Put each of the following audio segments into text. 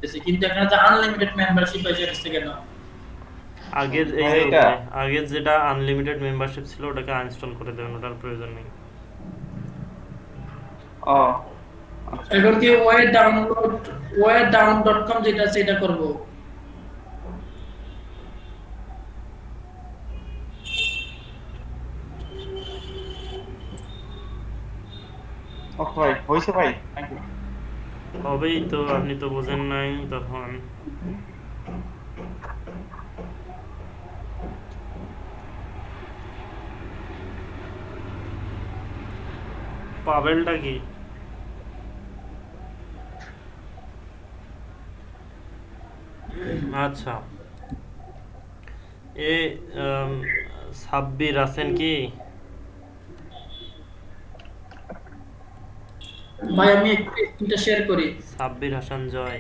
করতেছি, কিন্তু এখানে তো আনলিমিটেড মেম্বারশিপ এসে গেছে কেন? আগের এই ভাই যে এটা আগের যেটা আনলিমিটেড মেম্বারশিপ ছিল ওটাকে আনইনস্টল করে দেবেন, ওটার প্রয়োজন নেই। ও আচ্ছা এখন কি আচ্ছা। ওয়ারডাউন.কম যেটা আছে এটা করব? ওকে ভাই, হয়েছে ভাই, থ্যাংক ইউ। হবেই তো, আপনি তো বোঝেন নাই তখন। পাবেলটা কি? আচ্ছা, এ আম, সাব্বির আছেন কি? ভাই আমি একটু স্ক্রিনটা শেয়ার করি। সাব্বির হাসান জয়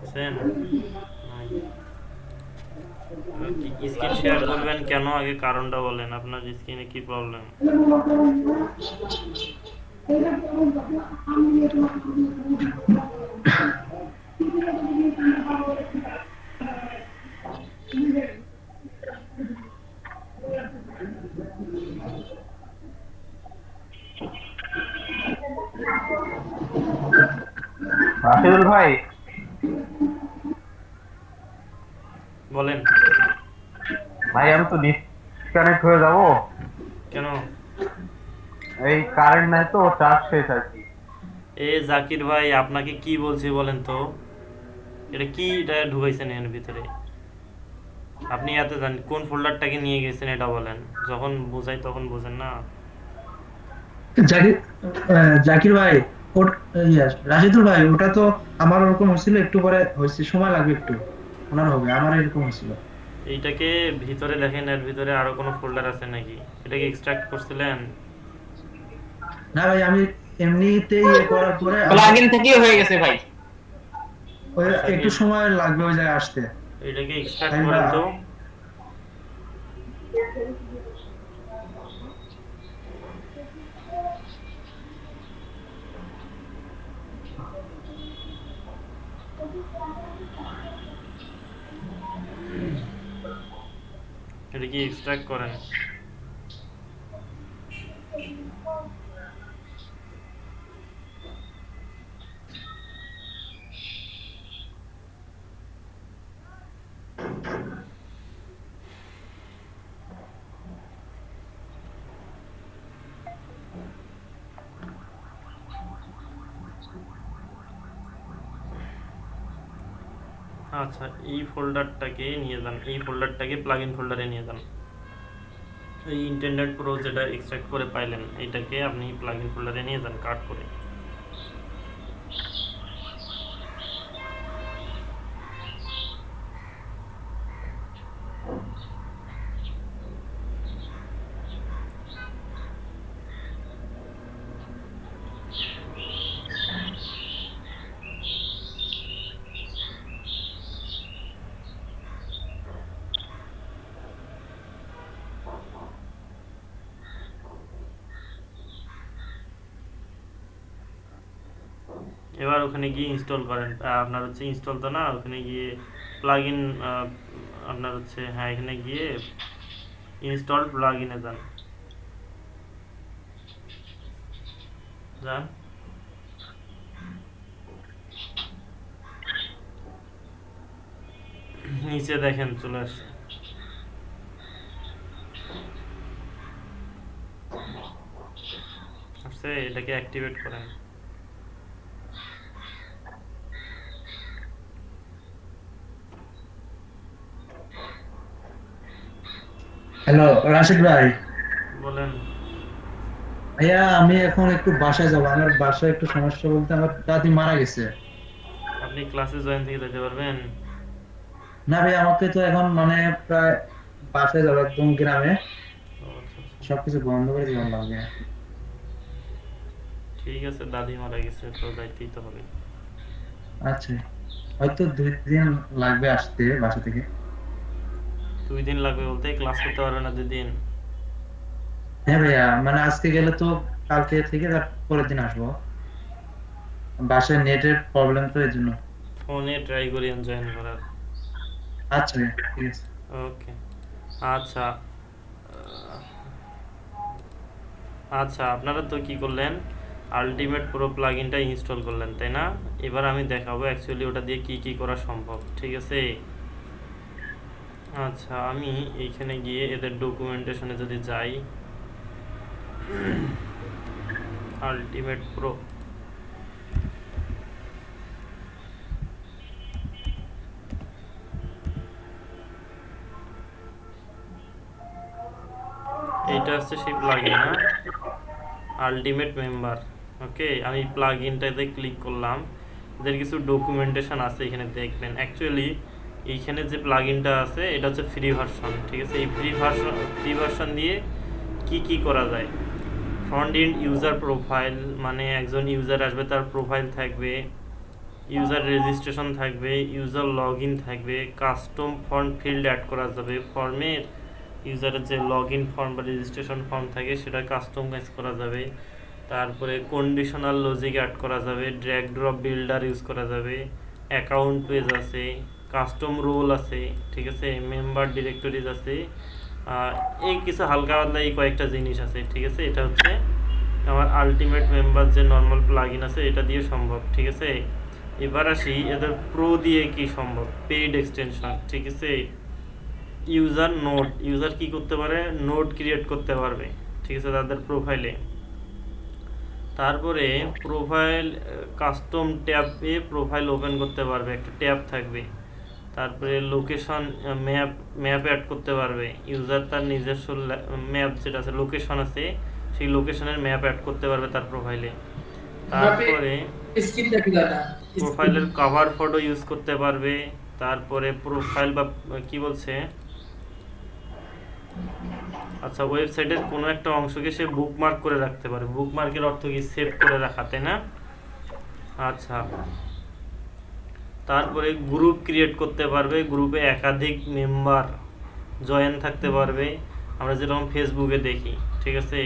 আছেন? নাই। স্ক্রিন শেয়ার করবেন কেন, আগে কারণটা বলেন, আপনার স্ক্রিনে কি প্রবলেম? রাশিদুল ভাই, বলেন। ভাই আমি তো ডিসকানেক্ট হয়ে যাব। কেন? এই কারেন্ট নাই তো, চার্জ শেষ আর কি। এ জাকির ভাই, আপনাকে কি বলছি বলেন তো? এটা কি, এটা ঢুকাইছেন এর ভিতরে? আপনি এত জানেন কোন ফোল্ডারটাকে নিয়ে গেছেন এটা বলেন। যখন বোঝাই তখন বোঝেন না। জাকির জাকির ভাই, রাশিদুল ভাই, ওটা তো আমার ওরকম হয়েছিল, একটু পরে হয়েছে, সময় লাগবে একটু, ওনার হবে, আমার এরকম হয়েছিল। এইটাকে ভিতরে দেখেন, এর ভিতরে আরো কোনো ফোল্ডার আছে নাকি? এটাকে এক্সট্রাক্ট করছিলেন? না ভাই, আমি এমনিতেই ইয়ে করার পরে আমি প্লাগইন থেকেই হয়ে গেছে ভাই। ওই আচ্ছা, একটু সময় লাগবে ওই জায়গায় আসতে। এটাকে এক্সট্রাক্ট তাই করেন বা- তো। এটা কি এক্সট্রাক্ট করেন? আচ্ছা, এই ফোল্ডারটাকে নিয়ে যান, এই ফোল্ডারটাকে প্লাগইন ফোল্ডারে নিয়ে যান। এই ইন্টারনেট প্রো যেটা এক্সট্রাক্ট করে পাইলেন, এটাকে আপনি প্লাগইন ফোল্ডারে নিয়ে যান কাট করে। এবার ওখানে গিয়ে ইনস্টল করেন। আপনার হচ্ছে ইনস্টল তো না, ওখানে গিয়ে প্লাগইন, আপনার হচ্ছে, হ্যাঁ, এখানে গিয়ে ইনস্টল প্লাগইনে যান। যান। নিচে দেখেন চলে আসছে। আসছে, এটাকে অ্যাক্টিভেট করেন। হ্যালো রাশিদ ভাই। বলেন। ভাইয়া, আমি এখন একটু বাসায় যাবো, আমার বাসায় একটু সমস্যা বলতে আমার দাদি মারা গেছে। আপনি ক্লাসে জয়েন থেকে যেতে পারবেন? না ভাই, আমাকে তো এখন মানে প্রায় বাসায় যাবো, একদম গ্রামে, ও আচ্ছা আচ্ছা, সবকিছু বন্ধ করে দিলাম লাগে। ঠিক আছে, দাদি মারা গেছে তো যাইতেই তো হবে। আচ্ছা, হয়তো 2 দিন লাগবে আসতে বাসা থেকে। 2 দিন লাগবে বলতে ক্লাস করতে পারবে না 2 দিন? হ্যাঁ ভাইয়া, মানে আজকে গেলে তো কালকে থেকে তার পরের দিন আসবো। বাসায় নেটের প্রবলেম তো এই জন্য। ফোনে ট্রাই করি জয়েন করার। আচ্ছা ভাই, ঠিক আছে। ওকে। আচ্ছা আচ্ছা, আপনারা তো কি করলেন, আলটিমেট প্রো প্লাগইনটা ইনস্টল করলেন, তাই না? এবার আমি দেখাবো অ্যাকচুয়ালি ওটা দিয়ে কি কি করা সম্ভব, ঠিক আছে? আচ্ছা, আমি এইখানে গিয়ে এদের ডকুমেন্টেশনে যদি যাই, আলটিমেট প্রো, এইটা হচ্ছে সেই প্লাগইন না, আলটিমেট মেম্বার। ওকে, আমি প্লাগইনটাতে ক্লিক করলাম, এদের কিছু ডকুমেন্টেশন আছে এখানে দেখবেন। অ্যাকচুয়ালি এইখানে যে প্লাগইনটা আছে এটা হচ্ছে ফ্রি ভার্সন, ঠিক আছে? এই ফ্রি ভার্সন দিয়ে কি কি করা যায়, ফ্রন্ট এন্ড ইউজার প্রোফাইল, মানে একজন ইউজার আসবে তার প্রোফাইল থাকবে, ইউজার রেজিস্ট্রেশন থাকবে, ইউজার লগ ইন থাকবে, কাস্টম ফর্ম ফিল্ড অ্যাড করা যাবে, ফর্মের ইউজারের যে লগ ইন ফর্ম বা রেজিস্ট্রেশন ফর্ম থাকে সেটা কাস্টমাইজ করা যাবে, তারপরে কন্ডিশনাল লজিক অ্যাড করা যাবে, ড্র্যাগ ড্রপ বিল্ডার ইউজ করা যাবে, অ্যাকাউন্ট পেজ আছে, কাস্টম রোল আছে, ঠিক আছে, মেম্বার ডিরেক্টরিজ আছে, এই কিছু হালকা পাতলা এই কয়েকটা জিনিস আছে, ঠিক আছে? এটা হচ্ছে আমার আলটিমেট মেম্বার যে নর্মাল প্লাগইন আছে এটা দিয়ে সম্ভব, ঠিক আছে? এবার আসি এদের প্রো দিয়ে কি সম্ভব, পেইড এক্সটেনশন, ঠিক আছে? ইউজার নোট, ইউজার কি করতে পারে, নোট ক্রিয়েট করতে পারবে, ঠিক আছে, তাদের প্রোফাইলে। তারপরে প্রোফাইল কাস্টম ট্যাবে প্রোফাইল ওপেন করতে পারবে, একটা ট্যাব থাকবে। তারপরে লোকেশন ম্যাপ অ্যাড করতে পারবে, ইউজার তার নিজস্ব ম্যাপ যেটা আছে লোকেশন আছে সেই লোকেশনের ম্যাপ অ্যাড করতে পারবে তার প্রোফাইলে। তারপরে স্ক্রিন দেখি দাদা, প্রোফাইলের কভার ফটো ইউজ করতে পারবে। তারপরে প্রোফাইল বা কি বলছে, আচ্ছা, ওয়েবসাইটের কোনো একটা অংশকে সে বুকমার্ক করে রাখতে পারে। বুকমার্কের অর্থ কি, সেভ করে রাখা, তাই না? আচ্ছা, তারপরে গ্রুপ ক্রিয়েট করতে পারবে, গ্রুপে একাধিক মেম্বার জয়েন থাকতে পারবে, আমরা যেরকম ফেসবুকে দেখি, ঠিক আছে?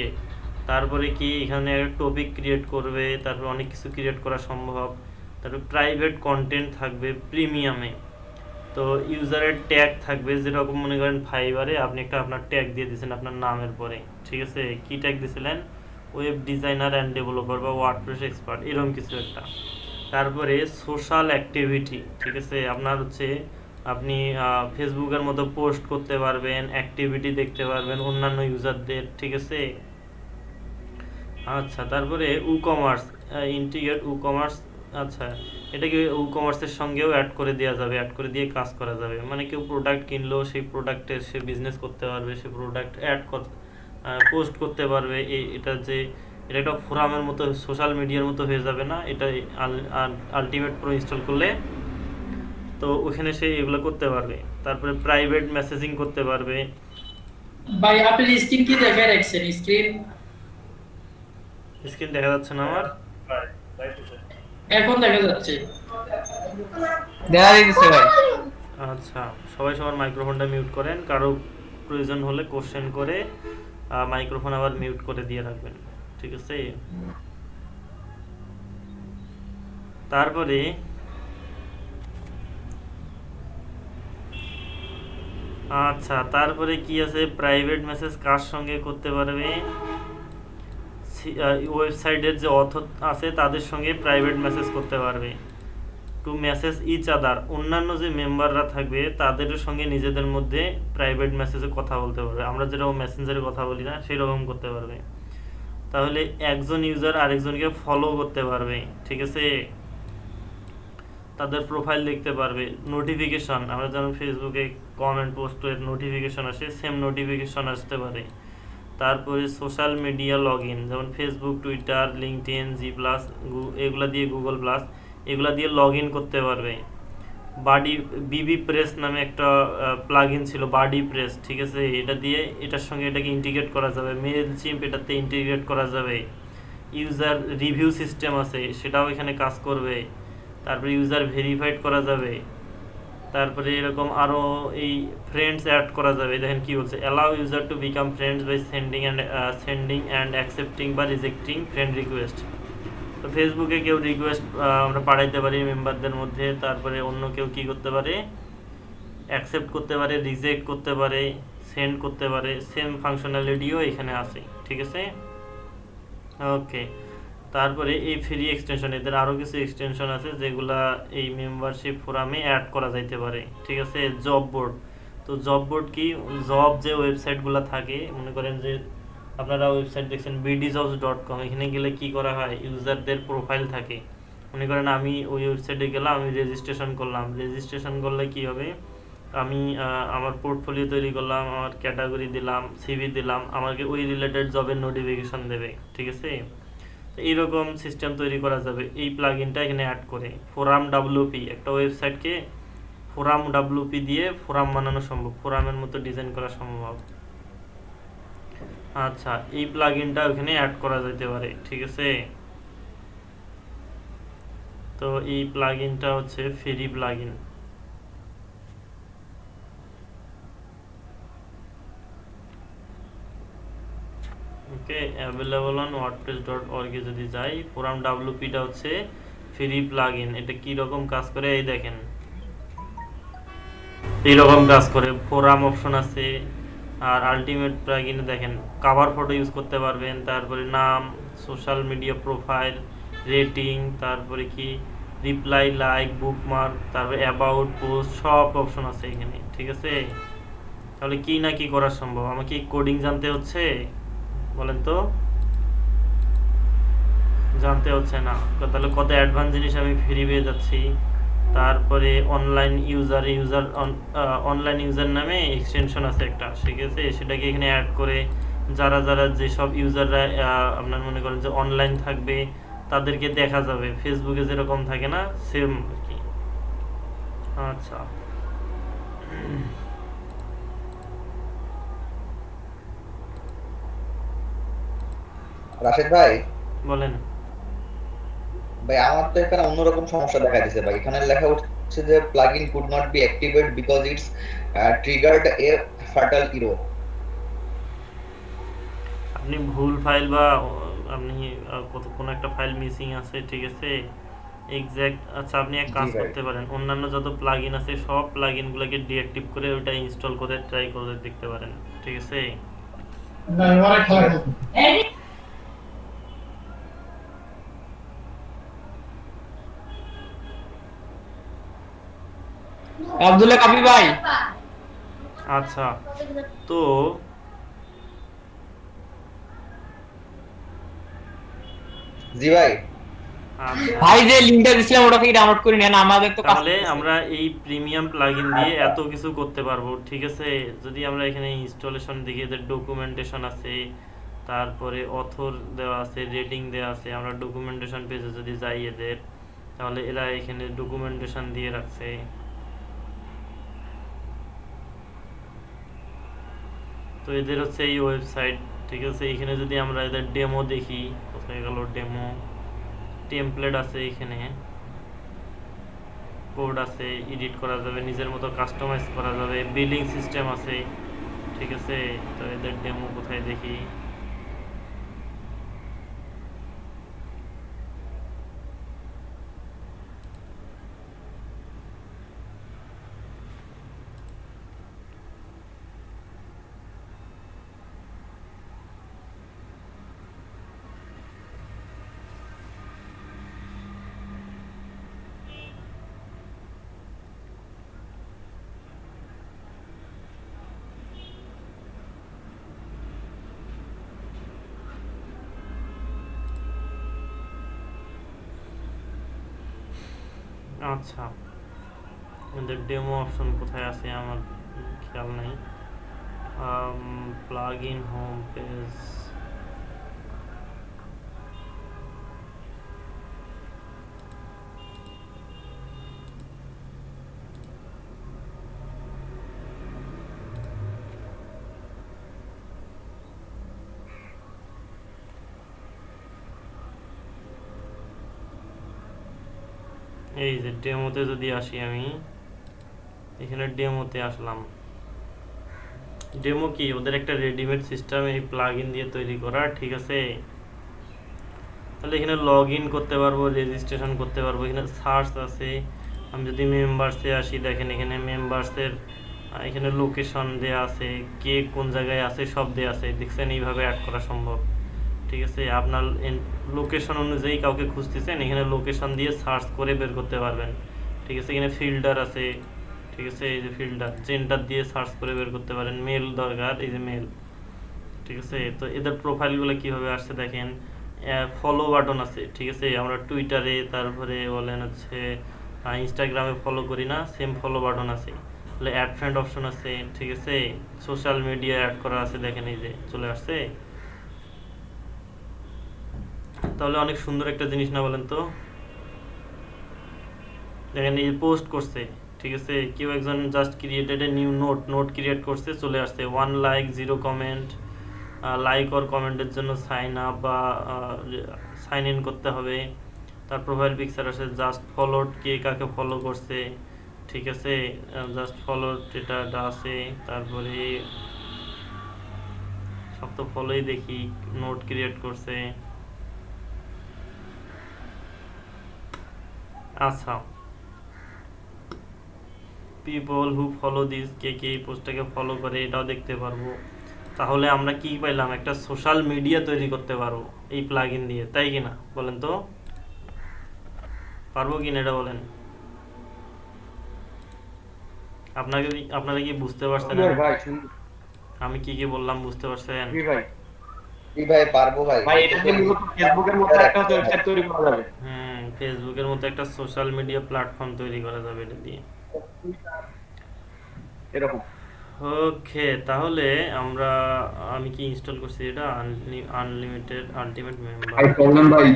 তারপরে কি এখানে টপিক ক্রিয়েট করবে, তারপরে অনেক কিছু ক্রিয়েট করা সম্ভব। তারপরে প্রাইভেট কন্টেন্ট থাকবে প্রিমিয়ামে। তো ইউজারের ট্যাগ থাকবে, যেরকম মনে করেন ফাইবারে আপনি একটা আপনার ট্যাগ দিয়ে দিয়েছেন আপনার নামের পরে, ঠিক আছে? কি ট্যাগ দিয়েছিলেন, ওয়েব ডিজাইনার অ্যান্ড ডেভেলপার বা ওয়ার্ডপ্রেস এক্সপার্ট, এরকম কিছু একটা। তারপরে সোশ্যাল অ্যাক্টিভিটি, ঠিক আছে, আপনার হচ্ছে আপনি ফেসবুকের মতো পোস্ট করতে পারবেন, অ্যাক্টিভিটি দেখতে পারবেন অন্যান্য ইউজারদের, ঠিক আছে? আচ্ছা, তারপরে e commerce, integrate e commerce. আচ্ছা, এটাকে ই কমার্সের সঙ্গেও অ্যাড করে দেওয়া যাবে, অ্যাড করে দিয়ে কাজ করা যাবে। মানে কেউ প্রোডাক্ট কিনলো, সেই প্রোডাক্টের সে বিজনেস করতে পারবে, সে প্রোডাক্ট পোস্ট করতে পারবে। এটা যে এটা একটা ফোরামের মতো, সোশ্যাল মিডিয়ার মতো হয়ে যাবে না এটা, আলটিমেট প্রো ইনস্টল করলে তো ওখানে সে এগুলো করতে পারবে। তারপরে প্রাইভেট মেসেজিং করতে পারবে। ভাই আপনি স্ক্রিন কি দেখায় রাখছেন? স্ক্রিন দেখা যাচ্ছে না আমার? এখন দেখা যাচ্ছে। দেখা দিতেছে ভাই। আচ্ছা, সবাই সবার মাইক্রোফোনটা মিউট করেন, কারো প্রয়োজন হলে কোশ্চেন করে মাইক্রোফোন আবার মিউট করে দিয়ে রাখবেন, ঠিক আছে? তারপরে আচ্ছা, তারপরে কি আছে, প্রাইভেট মেসেজ কার সঙ্গে করতে পারবে, ওয়েবসাইটের যে অথর আছে তাদের সঙ্গে প্রাইভেট মেসেজ করতে পারবে। টু মেসেজ ইচ আদার, অন্যান্য যে মেম্বাররা থাকবে তাদের সঙ্গে নিজেদের মধ্যে প্রাইভেট মেসেজে কথা বলতে পারবে, আমরা যেরকম মেসেঞ্জারে কথা বলি না সেই রকম করতে পারবে। তাহলে একজন ইউজার আরেকজনকে ফলো করতে পারবে, ঠিক আছে? তাদের প্রোফাইল দেখতে পারবে। নোটিফিকেশন, আমরা যেমন ফেসবুকে কমেন্ট পোস্টের নোটিফিকেশন আসে, সেম নোটিফিকেশন আসতে পারে। তারপরে সোশ্যাল মিডিয়া লগ ইন, যেমন ফেসবুক, টুইটার, লিঙ্কডইন, জি+, এগুলা দিয়ে গুগল+, এগুলা দিয়ে লগ ইন করতে পারবে। বিবি প্রেস নামে একটা প্লাগইন ছিল, বাডি প্রেস, ঠিক আছে? এটা দিয়ে এটার সঙ্গে এটাকে ইন্টিগ্রেট করা যাবে। মেইলচিম্প এটাতে ইন্টিগ্রেট করা যাবে। ইউজার রিভিউ সিস্টেম আছে, সেটাও এখানে কাজ করবে। তারপরে ইউজার ভেরিফাইড করা যাবে। তারপরে এরকম আরও এই ফ্রেন্ডস অ্যাড করা যাবে। দেখেন কি বলছে, allow user to become friends by sending and accepting বা রিজেক্টিং ফ্রেন্ড রিকোয়েস্ট। তো ফেসবুকে কেউ রিকোয়েস্ট আমরা পাঠাইতে পারি মেম্বারদের মধ্যে, তারপরে অন্য কেউ কি করতে পারে, অ্যাকসেপ্ট করতে পারে, রিজেক্ট করতে পারে, সেন্ড করতে পারে। সেম ফাংশনালিটিও এখানে আছে, ঠিক আছে। ওকে, তারপরে এই ফ্রি এক্সটেনশন, এদের আরও কিছু এক্সটেনশন আছে যেগুলা এই মেম্বারশিপ ফোরামে অ্যাড করা যাইতে পারে, ঠিক আছে। জব বোর্ড, তো জব বোর্ড কি, জব যে ওয়েবসাইটগুলো থাকে, মনে করেন যে আপনারা ওয়েবসাইট দেখছেন bdjobs.com, এখানে গেলে কি করা হয়, ইউজারদের প্রোফাইল থাকে। মনে করেন আমি ওই ওয়েবসাইটে গেলাম, আমি রেজিস্ট্রেশন করলাম, রেজিস্ট্রেশন করলে কি হবে, আমি আমার পোর্টফোলিও তৈরি করলাম, আমার ক্যাটাগরি দিলাম, সিভি দিলাম, আমাকে ওই রিলেটেড জবের নোটিফিকেশন দেবে, ঠিক আছে। তো এইরকম সিস্টেম তৈরি করা যাবে এই প্লাগইনটা এখানে অ্যাড করে। ফোরাম ডাব্লিউপি, একটা ওয়েবসাইটকে ফোরাম ডাব্লিউপি দিয়ে ফোরাম বানানো সম্ভব, ফোরামের মতো ডিজাইন করা সম্ভব। আচ্ছা, এই প্লাগইনটা ওখানে অ্যাড করা যেতে পারে, ঠিক আছে। তো এই প্লাগইনটা হচ্ছে free plugin. Okay, available on wordpress.org এ যদি যাই, ফোরাম ডাব্লিউপিটা হচ্ছে ফ্রি প্লাগইন। এটা কি রকম কাজ করে এই দেখেন, এইরকম কাজ করে। ফোরাম অপশন আছে, আর আলটিমেট প্লাগইনে দেখেন কভার ফটো ইউজ করতে পারবেন, তারপরে নাম, সোশ্যাল মিডিয়া প্রোফাইল, রেটিং, তারপরে কি রিপ্লাই, লাইক, বুকমার্ক, তারপরে অ্যাবাউট, পোস্ট, সব অপশন আছে এখানে, ঠিক আছে। তাহলে কি না কি করা সম্ভব, আমাকে কোডিং জানতে হচ্ছে বলেন তো, জানতে হচ্ছে না। তাহলে কত অ্যাডভান্স জিনিস আমি ফ্রি পেয়ে যাচ্ছি। তারপরে অনলাইন ইউজার নামে এক্সটেনশন আছে একটা, ঠিক আছে। সেটাকে এখানে অ্যাড করে যারা যারা যেসব ইউজাররা আপনার মনে করেন যে অনলাইন থাকবে তাদেরকে দেখা যাবে, ফেসবুকে যেরকম থাকে না, সেম আর কি। আচ্ছা, রাশেদ ভাই, বলেন। ভাই আমার তো এখানে অন্যরকম সমস্যা দেখা দিছে ভাই। এখানে লেখা উঠছে যে plugin could not be activate because it's triggered a fatal error. আপনি ভুল ফাইল বা আপনি কোনো একটা ফাইল মিসিং আছে, ঠিক আছে, এক্স্যাক্ট। আচ্ছা, আপনি এক কাজ জি ভাই। করতে পারেন, অন্যান্য যত প্লাগইন আছে সব প্লাগইনগুলোকে ডিঅ্যাক্টিভ করে ওটা ইনস্টল করে ট্রাই করে দেখতে পারেন, ঠিক আছে। আব্দুল্লাহ কাবি ভাই, আচ্ছা, তো জি ভাই। আচ্ছা, ভাই যে লিংকটা দিছিলাম ওটা থেকে ডাউনলোড করে নেন, আমাদের তো কাজ তাহলে করতেছে। আমরা এই প্রিমিয়াম প্লাগইন দিয়ে এত কিছু করতে পারবো, ঠিক আছে। যদি আমরা এখানে ইনস্টলেশন দেখি, এদের ডকুমেন্টেশন আছে, তারপরে অথর দেওয়া আছে, রেটিং দেওয়া আছে। আমরা ডকুমেন্টেশন পেজে যদি যাই এদের, তাহলে এরা এখানে ডকুমেন্টেশন দিয়ে রাখছে। তো এদের হচ্ছে এই ওয়েবসাইট, ঠিক আছে। এখানে যদি আমরা এদের ডেমো দেখি, কোথায় গেল ডেমো, টেমপ্লেট আছে, এখানে কোড আছে, এডিট করা যাবে, নিজের মতো কাস্টমাইজ করা যাবে, বিলিং সিস্টেম আছে, ঠিক আছে। তো এদের ডেমো কোথায় দেখি, আচ্ছা, এদের ডেমো অপশন কোথায় আছে আমার খেয়াল নাই। প্লাগ ইন হোম পেজ, এই যে ডেমোতে যদি আসি, আমি এখানে ডেমোতে আসলাম। ডেমো কি, ওদের একটা রেডিমেড সিস্টেম এই প্লাগইন দিয়ে তৈরি করা, ঠিক আছে। তাহলে এখানে লগ ইন করতে পারবো, রেজিস্ট্রেশন করতে পারবো, এখানে সার্চ আছে। আমি যদি মেম্বার্সে আসি, দেখেন এখানে মেম্বার্সের এখানে লোকেশন দেওয়া আছে, কে কোন জায়গায় আছে সব দেওয়া আছে, দেখছেন এইভাবে অ্যাড করা সম্ভব। ঠিক আছে, আপনার লোকেশন অনুযায়ী কাউকে খুঁজতেছেন, এখানে লোকেশন দিয়ে সার্চ করে বের করতে পারবেন। ঠিক আছে, এখানে ফিল্টার আছে। ঠিক আছে, এই যে ফিল্টার, জেন্ডার দিয়ে সার্চ করে বের করতে পারেন। মেল দরকার, এই যে মেল। ঠিক আছে, তো এদের প্রোফাইলগুলো কীভাবে আসছে দেখেন, ফলো বাটন আছে। ঠিক আছে, আমরা টুইটারে, তারপরে বলেন হচ্ছে ইনস্টাগ্রামে ফলো করি না, সেম ফলো বাটন আছে। তাহলে অ্যাড ফ্রেন্ড অপশন আছে। ঠিক আছে, সোশ্যাল মিডিয়া অ্যাড করা আছে, দেখেন এই যে চলে আসছে। তাহলে অনেক সুন্দর একটা জিনিস না বলেন তো? দেখেন এই পোস্ট করছে। ঠিক আছে, কেউ একজন just created a new note create করছে, চলে আসছে 1 লাইক 0 কমেন্ট। লাইক আর কমেন্টের জন্য সাইন আপ বা সাইন ইন করতে হবে। তার প্রোফাইল পিকচার আছে, জাস্ট ফলোড, কে কাকে ফলো করছে। ঠিক আছে, জাস্ট ফলোড এটা আছে। তারপরে সব তো ফলোই দেখি, নোট ক্রিয়েট করছে। আচ্ছা, পিপল হু ফলো দিস, কে কে এই পোস্টটাকে ফলো করে, এটাও দেখতে পারবো। তাহলে আমরা কি পাইলাম? একটা সোশ্যাল মিডিয়া তৈরি করতে পারবো এই প্লাগইন দিয়ে, তাই কিনা বলেন তো? পারবো কিনা এটা বলেন? আপনারা কি বুঝতে পারছেন আমি কি কি বললাম? বুঝতে পারছেন? জি ভাই, পারবো ভাই। ভাই এটা দিয়ে মূলত ফেসবুকের মতো একটা ওয়েবসাইট তৈরি করা যাবে। ফেসবুকের মতো একটা সোশ্যাল মিডিয়া প্ল্যাটফর্ম তৈরি করা যাবে এটা দিয়ে। এরকম ওকে, তাহলে আমি কি ইনস্টল করছি এটা? Unlimited ultimate member. ভাই প্রবলেম ভাই,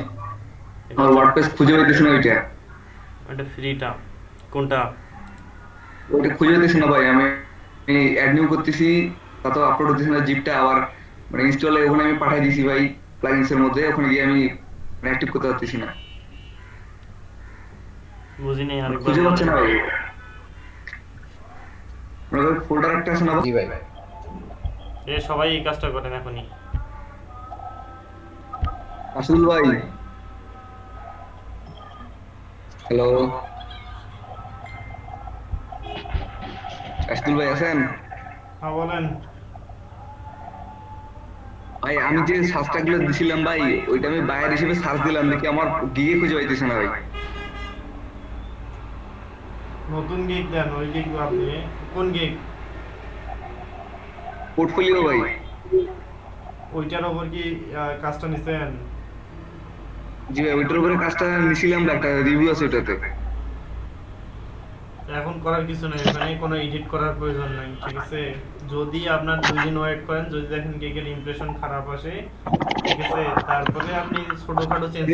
আমার ওয়ার্ডপ্রেস খুঁজে পাইতেছি না। এটা ফ্রিটা কোনটা? ওইটা খুঁজে পাইতেছি না ভাই। আমি অ্যাড নিউ করতেছি, তাতে আপলোড হতেছে না জিপটা। আবার মানে ইনস্টলে ওখানে আমি পাঠিয়ে দিয়েছি ভাই প্লাগইনস এর মধ্যে, ওখানে গিয়ে আমি অ্যাক্টিভ করতে পারতেছি না, বুঝিনি, আরেকবার খুঁজে পাচ্ছি না ভাই। ফোল্ডার একটা আছে না জি ভাই। সবাই এই কাজটা করেন এখনই। আসল ভাই, হ্যালো আসল ভাই আছেন? হ্যাঁ বলেন। ভাই আমি যে সার্চটা গুলো দিছিলাম ভাই, ওইটা আমি বায়ার হিসেবে সার্চ দিলাম, দেখি আমার গিগে খুঁজে পাইতেছে না ভাই। নতুন গিগ দেন, ওই গিগ বাদ দিয়ে। কোন গিগ? পোর্টফোলিও ভাই। ওইটার উপর কি কাজটা নিছেন? জি ভাই, ওইটার উপরে কাজটা নিছিলাম, একটা রিভিউ আছে ওটাতে। এখন করার কিছু নেই, এখানে কোনো এডিট করার প্রয়োজন নাই। ঠিক আছে, যদি আপনার 2 দিন ওয়েট করেন, যদি দেখেন গিগের ইমপ্রেশন খারাপ আসে, ঠিক আছে, তারপরে আপনি ছোটখাটো চেঞ্জ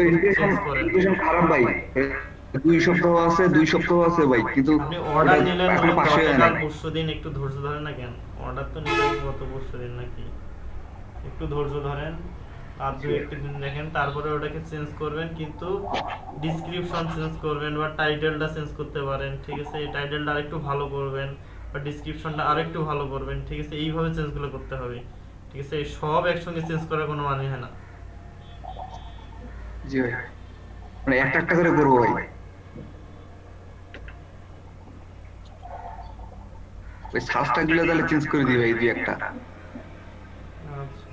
করেন। খারাপ ভাই, 2 সপ্তাহ আছে ভাই, কিন্তু আপনি অর্ডার নিলেন এখনো 500 হয় না। গতকাল পরশু দিন, একটু ধৈর্য ধরেন না কেন? অর্ডার তো নিলেন গত পরশু দিন নাকি? একটু ধৈর্য ধরেন, আর 2-1 দিন দেখেন, তারপরে ওটাকে চেঞ্জ করবেন। কিন্তু ডিসক্রিপশন চেঞ্জ করবেন বা টাইটেলটা চেঞ্জ করতে পারেন। ঠিক আছে, এই টাইটেলটা আরেকটু ভালো করবেন বা ডিসক্রিপশনটা আরেকটু ভালো করবেন। ঠিক আছে, এইভাবে চেঞ্জগুলো করতে হবে। ঠিক আছে, সব একসঙ্গে চেঞ্জ করার কোনো মানে হয় না। জি ভাই, মানে একটা একটা করে করবো ভাই। ওই সার্চটা গুলো তাহলে চেঞ্জ করে দিই ভাই, 2-1টা। আচ্ছা,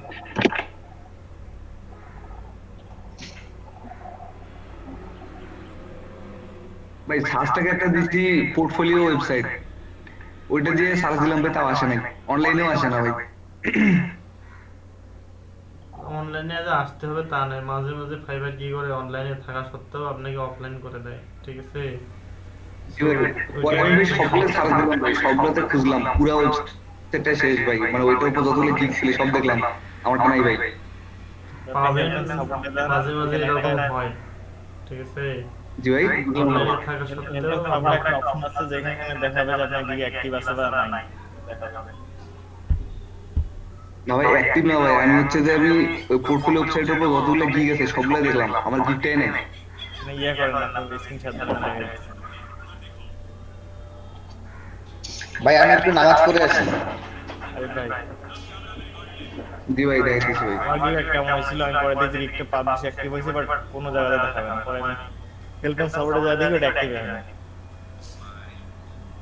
ভাই সার্চটাকে একটা দিচ্ছি পোর্টফোলিও ওয়েবসাইট, ওইটা দিয়ে সার্চ দিলাম ভাই, তাও আসে নাই। অনলাইনেও আসে না ভাই। অনলাইনে যে আসতে হবে তা নয়, মাঝে মাঝে ফাইবার কি করে অনলাইনে থাকা সত্ত্বেও আপনাকে অফলাইন করে দেয়। ঠিক আছে, জি ভাই, পরে আমি সবগুলো সার্চ দিলাম ভাই, সবগুলোতে খুঁজলাম, পুরো ওয়েবসাইটটা শেষ ভাই। মানে ওইটার উপর যতগুলো ক্লিক ছিল সব দেখলাম, আমারটা নাই ভাই। পাবেন, মাঝে মাঝে এরকম হয়। ঠিক আছে, জি ভাই, অনলাইনে থাকা সত্ত্বেও আপনার একটা অপশন আছে যেখানে দেখাবে যে আপনার গিগ অ্যাক্টিভ আছে বা নাই, দেখা যাবে। না ভাই অ্যাক্টিভ না ভাই, আমি হচ্ছে যে আমি ওই পোর্টফোলিও ওয়েবসাইটের উপর যতগুলো গিগ আছে সবগুলো দেখলাম, আমার গিগটাই নেই। মানে ইয়া করেন না, আপনি স্ক্রিনশট দিলে দেখা যাচ্ছে। ভাই আমি একটু নামাজ পড়ে আসি। আরে ভাই জি ভাই দেখাইতেছি ভাই। আমার গিগ কেমন হয়েছিল আমি পরে দেখি গিগটা পাবলিশ অ্যাক্টিভ হয়েছে বাট কোনো জায়গাতে দেখাবে না, পরে আমি হেল্প এন্ড সাপোর্টে যা দেখি ওটা অ্যাক্টিভ হয় না।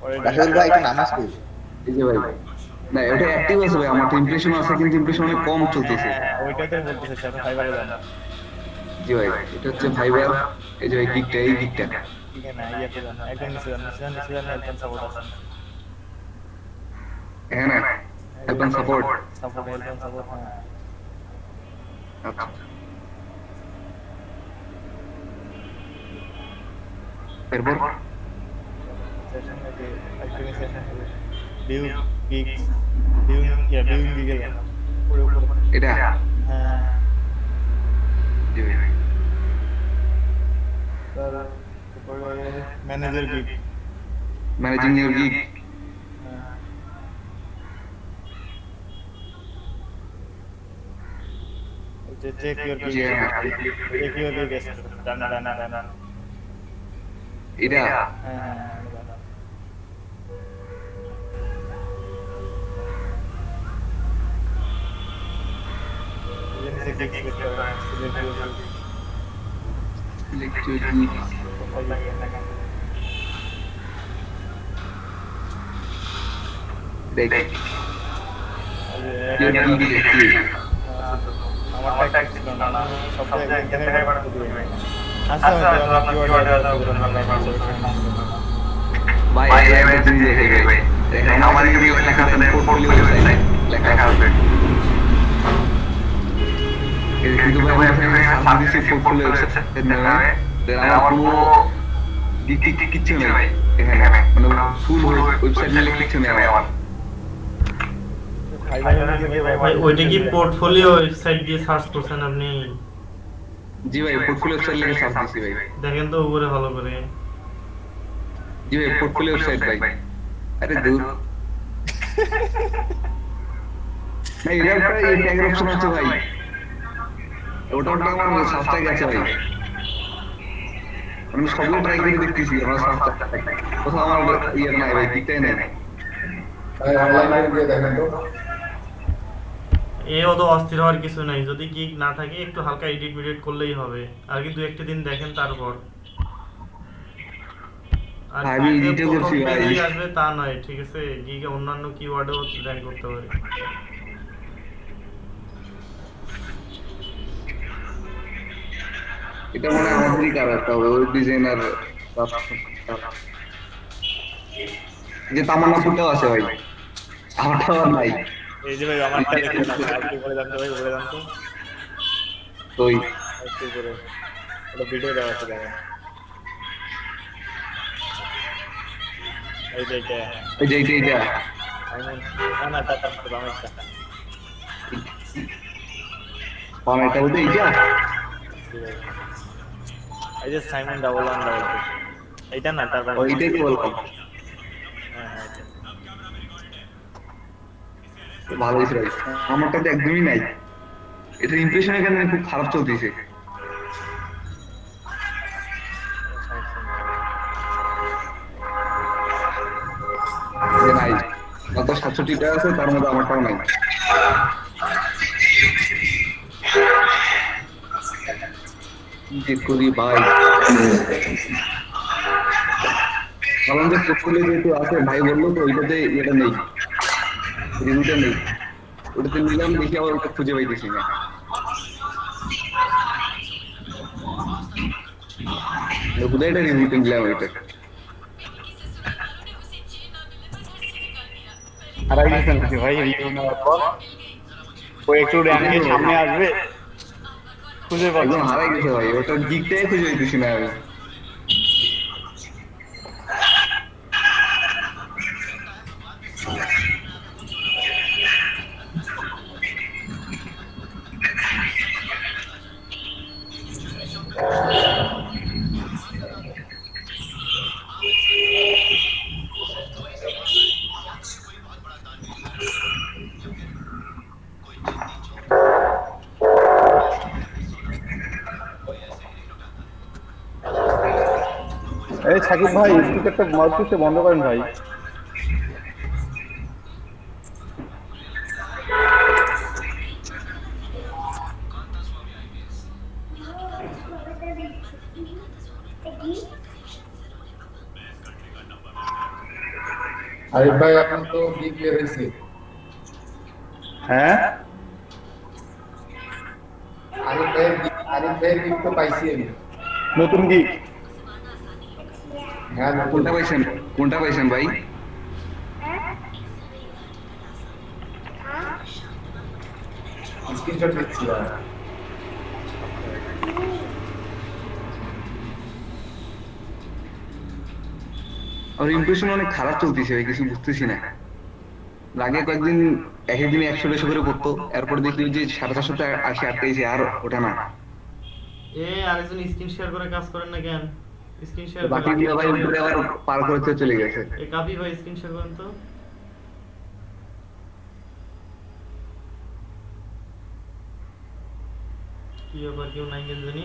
পরে রাশেদুল ভাই একটু নামাজ পড়ি। এই যে ভাই না ওটা অ্যাক্টিভ আছে ভাই, আমার তো ইমপ্রেশন আছে কিন্তু ইমপ্রেশন অনেক কম চলতেছে। ওইটাতে বলতে চাইছি আপনি ফাইবারে যান। জি ভাই এটা হচ্ছে ফাইবার, এই যে ভাই গিগটা, এই গিগটা ঠিক আছে না ইয়াতে যান, একদম নিচে যান, নিচে যান হেল্প এন্ড সাপোর্ট আছে। এখানে help and support. Support help and support হ্যাঁ। আচ্ছা এরপর সেশন থেকে অ্যাক্টিভ সেশন থেকে ভিউ গিগস ভিউ গিগে যান উপরে উপরে। এটা হ্যাঁ জি ভাই তারপরে manager gig. Managing your gig. Check your gig, জি হ্যাঁ check your gig done done done done. এটা হ্যাঁ নিচে গিগ সিলেক্ট করেন, select your gig. Select your gig. দেখ ইওর গিগ দেখি আমার ট্যাগ ছিল না, সব জায়গায় এখানে বাড়াতে দিই। আচ্ছা আমরা কিওয়ার্ড দাও ভাই এই জিনিস দেখে ভাই দেখেন আমার ভিডিও লেখা আছে পোর্টফোলিও সাইট লেখা আছে কিন্তু ভাই আমি সামনে দিছি পোর্টফোলিও সাইট নামে দেন আমার কোনো কিছু নাই এখানে, মানে ফুল ওয়েবসাইট নিয়ে কিছু নেই আমার। ভাই ওইটা কি পোর্টফোলিও ওয়েবসাইট দিয়ে সার্চ করছেন আপনি? জি ভাই পোর্টফোলিও ওয়েবসাইট লিখে সার্চ দিছি ভাই। দেখেন তো উপরে ভালো করে। জি ভাই পোর্টফোলিও ওয়েবসাইট ভাই। আরে দূর ভাই এর পরে এই ট্যাগের অপশন আছে ভাই, ওটা আমার সার্চটা গেছে ভাই। আমি সবগুলো ট্রাই করে দেখতেছি আমার সার্চটা কোথাও আমার ইয়ে নাই ভাই, ঠিকটাই নাই। এ অত অস্থির হওয়ার কিছু নাই, যদি গিগ না থাকে একটু হালকা এডিট মিডিট করলেই হবে, আর কিন্তু একটা দিন দেখেন তারপর। আর আমি গিগে এডিটও প্রথম করছি ভাই। পেজেই আসবে তা নয়, ঠিক আছে? গিগে অন্যান্য কিওয়ার্ডও র্যাঙ্ক করতে পারে। এটা মনে হয় আমাদেরই কার একটা হবে, ওই ডিজাইনার যে তামান্নাপুরটাও আছে ভাই, আমারটাও আর নাই। এই যে ভাই আমারটা দেখে না, একটু করে জানতে ভাই বলে জানতো তো ওই একটু করে ওটা ভিডিও দেওয়া আছে দেখেন। এই যে এটা ওই যে এইটা আমি না তার তো আমারটা এটা বলতে এইটা এই যে Simon double one double two এইটা না তারপর ওইটাই তো বললাম। হ্যাঁ হ্যাঁ ভালো হয়েছে ভাই, আমারটা তো একদমই নাই। এটার ইমপ্রেশন এখানে খুব খারাপ চলতেছে। নাই কত 67টা আছে, তার মধ্যে আমারটাও নাই। কি করি ভাই, ভাবলাম যে পোর্টফোলিও যেহেতু আছে ভাই বললো তো ওইটাতে এটা নেই, রিভিউটা নেই। ওটাতে নিলাম দেখি আবার ওটা খুঁজে পাইতেছি না। কোথায় এটা রিভিউটা নিলাম ওইটা হারাই গেছেন নাকি ভাই রিভিউ নেওয়ার পর? ও একটু র্যাঙ্কে সামনে আসবে, খুঁজে পাচ্ছি একদম না। হারাই গেছে ভাই, ওটার দিকটাই খুঁজে পাইতেছি না আমি। এই সাকিব ভাই স্পিকারটা মাউথপিসে বন্ধ করেন ভাই। আরিফ ভাই আপনার তো গিগ বের হয়েছে। হ্যাঁ আরিফ ভাইয়ের গিগ তো পাইছি আমি। নতুন গিগ হ্যাঁ নতুন কোনটা পাইছেন? কোনটা পাইছেন ভাই? স্ক্রিনশট দিচ্ছি আর আমার ইমপ্রেশন অনেক খারাপ চলতেছে ভাই, কিছু বুঝতেছি না। আগে কয়েকদিন এক একদিন 100-150 করে পড়তো, এরপর দেখি ওই যে 450 80 আটকাইছে, আর ওঠে না। আরেকজন স্ক্রিন শেয়ার করে কাজ করেন না কেন? স্ক্রিন শেয়ার বাকি গুলো ভাই উপরে আবার পার করতে চলে গেছে। কাপি ভাই স্ক্রিন শেয়ার করেন তো। কি ব্যাপার, কেউ নাই কেন জানি?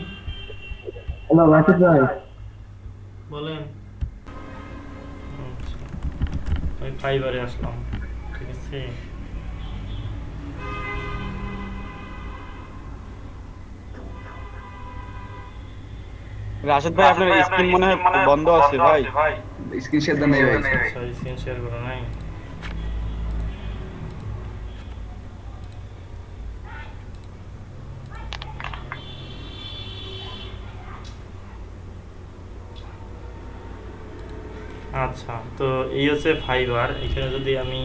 হ্যালো রাকিব ভাই, বলেন। আচ্ছা, আমি ফাইবারে আসলাম, ঠিক আছে। রাশেদ ভাই আপনার স্ক্রিন মনে হয় বন্ধ আছে ভাই। স্ক্রিন শেয়ার দেন নাই ভাই। আচ্ছা, স্ক্রিন শেয়ার করা নাই। আচ্ছা, তো এই হচ্ছে ফাইবার। এখানে যদি আমি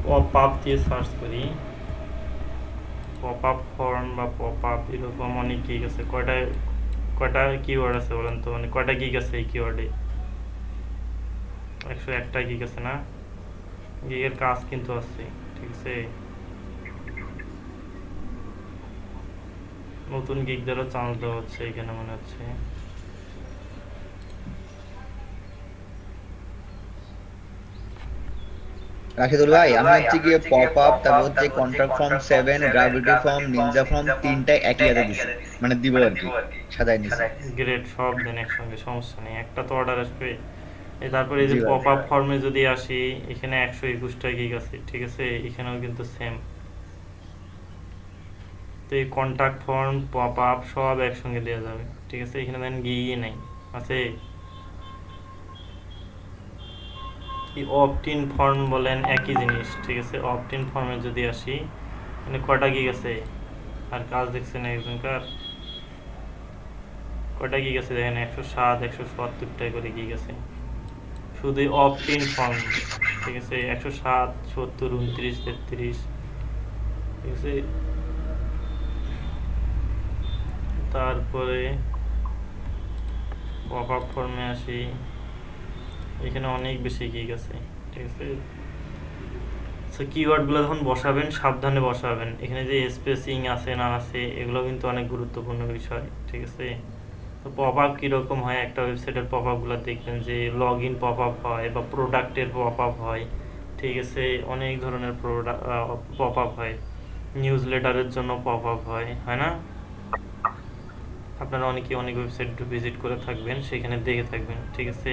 পপ আপ দিয়ে সার্চ করি, পপ আপ ফর্ম বা পপ আপ এরকম অনেক গিগ আছে। কয়টা কিওয়ার্ড আছে বলেন তো, মানে কয়টা গিগ আছে এই কিওয়ার্ডে? 101টা গিগ আছে না? গিগের কাজ কিন্তু আছে, ঠিক আছে। নতুন গিগদেরও চান্স দেওয়া হচ্ছে এখানে মনে হচ্ছে। রাশিদুল ভাই আমি হচ্ছে গিয়ে পপ আপ, তারপর হচ্ছে contract form 7, gravity form, Ninja form তিনটাই একই সাথে দিছি, মানে দিব আর কি, সাজাই নিছি। গ্রেড, সব দেন একসঙ্গে, সমস্যা নেই। একটা তো অর্ডার আসবে। তারপরে এই যে জি ভাই। পপ আপ ফর্মে যদি আসি, এখানে 121টা গিগ আছে, ঠিক আছে। এখানেও কিন্তু সেম। তো এই কন্ট্যাক্ট ফর্ম, পপ আপ সব একসঙ্গে দেওয়া যাবে, ঠিক আছে। এখানে দেন গিগই নাই, আছে। এই অপটিন ফর্ম বলেন একই জিনিস, ঠিক আছে। অপটিন ফর্মে যদি আসি, মানে কয়টা গিগ আছে? আর কাজ দেখছেন একজনকার কয়টা গিগ আছে দেখেন, 107 177টা করে গিগ আছে শুধু অপটিন ফর্ম, ঠিক আছে। 107 70 29 33, ঠিক আছে। তারপরে পপ আপ ফর্মে আসি, এখানে অনেক বেশি গিগ আছে, ঠিক আছে। সো কিওয়ার্ডগুলো যখন বসাবেন সাবধানে বসাবেন। এখানে যে স্পেসিং আছে না আছে এগুলো কিন্তু অনেক গুরুত্বপূর্ণ বিষয়, ঠিক আছে। তো পপ আপ কীরকম হয়, একটা ওয়েবসাইটের পপ আপগুলো দেখবেন যে লগ ইন পপ আপ হয় বা প্রোডাক্টের পপ আপ হয়, ঠিক আছে। অনেক ধরনের পপ আপ হয়, নিউজ লেটারের জন্য পপ আপ হয় না? আপনারা অনেক ওয়েবসাইট ভিজিট করে থাকবেন, সেখানে দেখে থাকবেন, ঠিক আছে।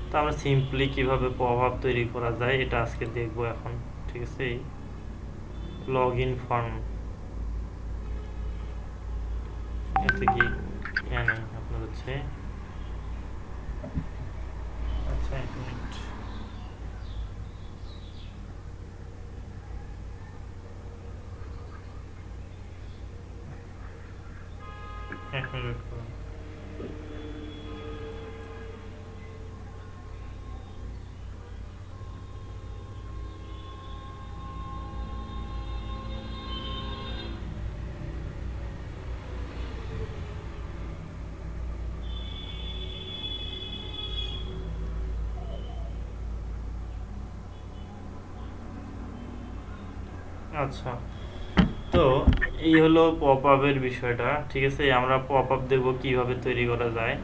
তো আমরা সিম্পলি কীভাবে পপ আপ তৈরি করা যায় এটা আজকে দেখবো এখন, ঠিক আছে। লগ ইন ফর্ম, এতে কি নেই আপনার হচ্ছে। আচ্ছা, এক মিনিট। এক মিনিট করুন। আচ্ছা, তো এই হলো পপ আপের বিষয়টা, ঠিক আছে। আমরা পপ আপ দেখব কীভাবে তৈরি করা যায়।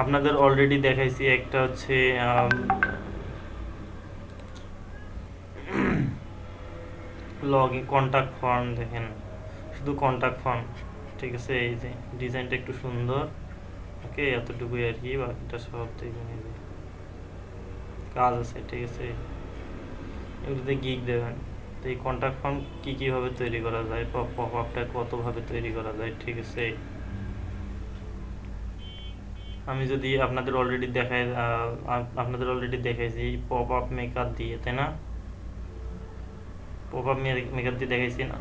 আপনাদের অলরেডি দেখাইছি, একটা হচ্ছে লগ ইন কন্ট্যাক্ট ফর্ম, দেখেন শুধু কন্ট্যাক্ট ফর্ম, ঠিক আছে। এই যে ডিজাইনটা একটু সুন্দর, ওকে, এতটুকুই আর কি, বাকিটা সব দেখবেন এই যে কাজ আছে, ঠিক আছে। এগুলোতে গিগ দেবেন। তো এই কন্ট্যাক্ট ফর্ম কীভাবে তৈরি করা যায়, পপ আপটা কতভাবে তৈরি করা যায়, ঠিক আছে। আমি যদি আপনাদের অলরেডি দেখাইছি পপ আপ মেকার দিয়ে, তাই না? পপ আপ মেকার দিয়ে দেখাইছি না?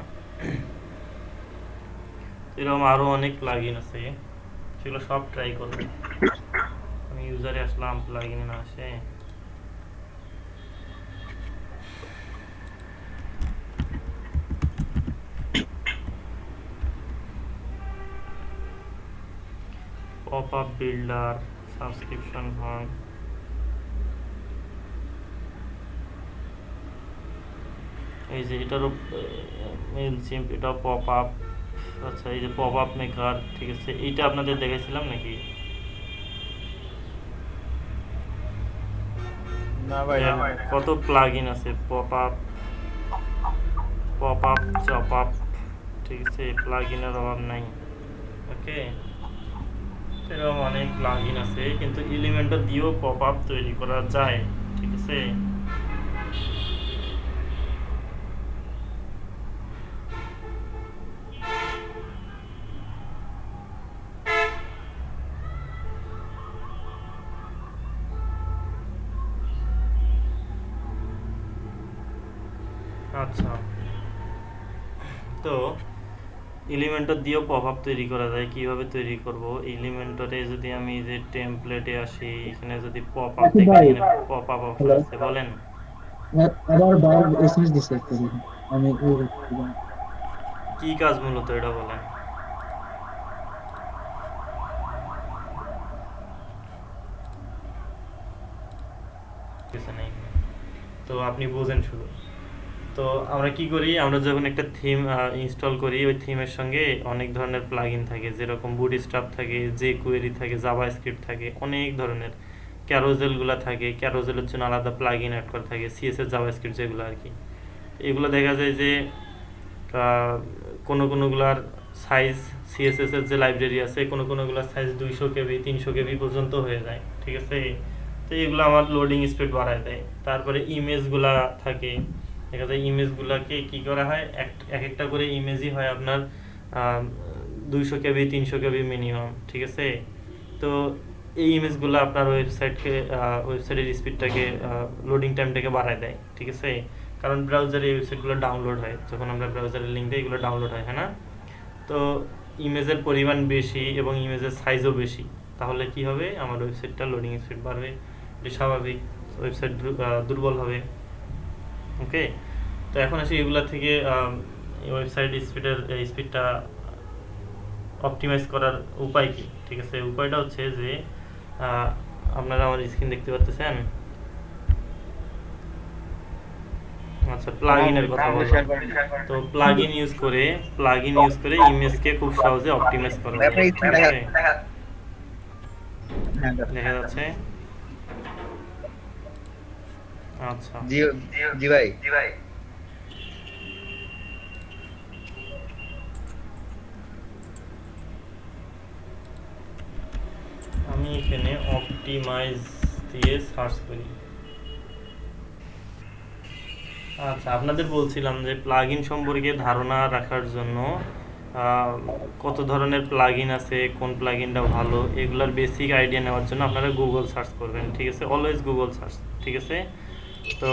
এরকম আরও অনেক প্লাগইন আছে, সেগুলো সব ট্রাই করবেন। আমি ইউজারে আসলাম, প্লাগইনে না আসে। Pop up builder, subscription fund, এই যে এটারও মেইলচিম্প, এটা পপ আপ। আচ্ছা, এই যে পপ আপ মেকার, ঠিক আছে, এইটা আপনাদের দেখাইছিলাম নাকি? না ভাই, কত প্লাগইন আছে, পপ আপ, চপ আপ, ঠিক আছে, প্লাগইনের অভাব নাই। ওকে, এরকম অনেক প্লাগইন আছে, কিন্তু এলিমেন্টর দিয়েও পপ আপ তৈরি করা যায়, ঠিক আছে। আচ্ছা, তো এলিমেন্টর দিয়েও পপ আপ তৈরি করা যায়। কিভাবে তৈরি করব? এলিমেন্টরে যদি আমি যে টেমপ্লেটে আসি, এখানে যদি পপ আপ দেখি, এখানে পপ আপ অপশন আছে, বলেন। আবার বার এসএমএস দিছে একটা আমি কি কাজ মূলত এটা বলেন। কিছু নেই, তো আপনি বুঝেন শুধু। তো আমরা কি করি, আমরা যখন একটা থিম ইনস্টল করি, ওই থিমের সঙ্গে অনেক ধরনের প্লাগইন থাকে, যেরকম বুটস্ট্র্যাপ থাকে, jQuery থাকে, জাভাস্ক্রিপ্ট থাকে, অনেক ধরনের ক্যারোজেলগুলো থাকে, ক্যারোজেলের জন্য আলাদা প্লাগইন অ্যাড করা থাকে, সিএসএস জাভাস্ক্রিপ্ট যেগুলো আর কি। এগুলো দেখা যায় যে কোনোগুলার সাইজ, সিএসএস এর যে লাইব্রেরি আছে, কোনোগুলার সাইজ 200 কেবি 300 কেবি পর্যন্ত হয়ে যায়, ঠিক আছে। তো এগুলো আমার লোডিং স্পিড বাড়ায় দেয়। তারপরে ইমেজগুলা থাকে, দেখা যায় ইমেজগুলোকে কি করা হয়, এক একটা করে ইমেজই হয় আপনার 200 কেবি 300 কেবি মিনিমাম, ঠিক আছে। তো এই ইমেজগুলো আপনার ওয়েবসাইটের স্পিডটাকে, লোডিং টাইমটাকে বাড়ায় দেয়, ঠিক আছে। কারণ ব্রাউজারে এই ওয়েবসাইটগুলো ডাউনলোড হয়, যখন আমরা ব্রাউজারে লিঙ্ক দিই এগুলো ডাউনলোড হয়, হ্যাঁ না? তো ইমেজের পরিমাণ বেশি এবং ইমেজের সাইজও বেশি, তাহলে কি হবে, আমার ওয়েবসাইটটা লোডিং স্পিড বাড়বে, এটি স্বাভাবিক। ওয়েবসাইট দুর্বল হবে। ওকে, তো এখন আসি এগুলা থেকে ওয়েবসাইট স্পিডটা অপটিমাইজ করার উপায় কি, ঠিক আছে। উপায়টা হচ্ছে যে আপনারা আমার স্ক্রিন দেখতে পাচ্ছেন। আচ্ছা, প্লাগইনের কথা বললাম। তো প্লাগইন ইউজ করে ইমেজকে খুব সহজে অপটিমাইজ করা যায়, ঠিক আছে। দেখা যাচ্ছে? আচ্ছা, জি ভাই, আমি এখানে অপটিমাইজ দিয়ে সার্চ করি। আচ্ছা, আপনাদের বলছিলাম যে প্লাগইন সম্পর্কে ধারণা রাখার জন্য কত ধরনের প্লাগইন আছে, কোন প্লাগইনটা ভালো, এগুলার বেসিক আইডিয়া নেওয়ার জন্য আপনারা গুগল সার্চ করবেন, ঠিক আছে। অলওয়েজ গুগল সার্চ, ঠিক আছে। তো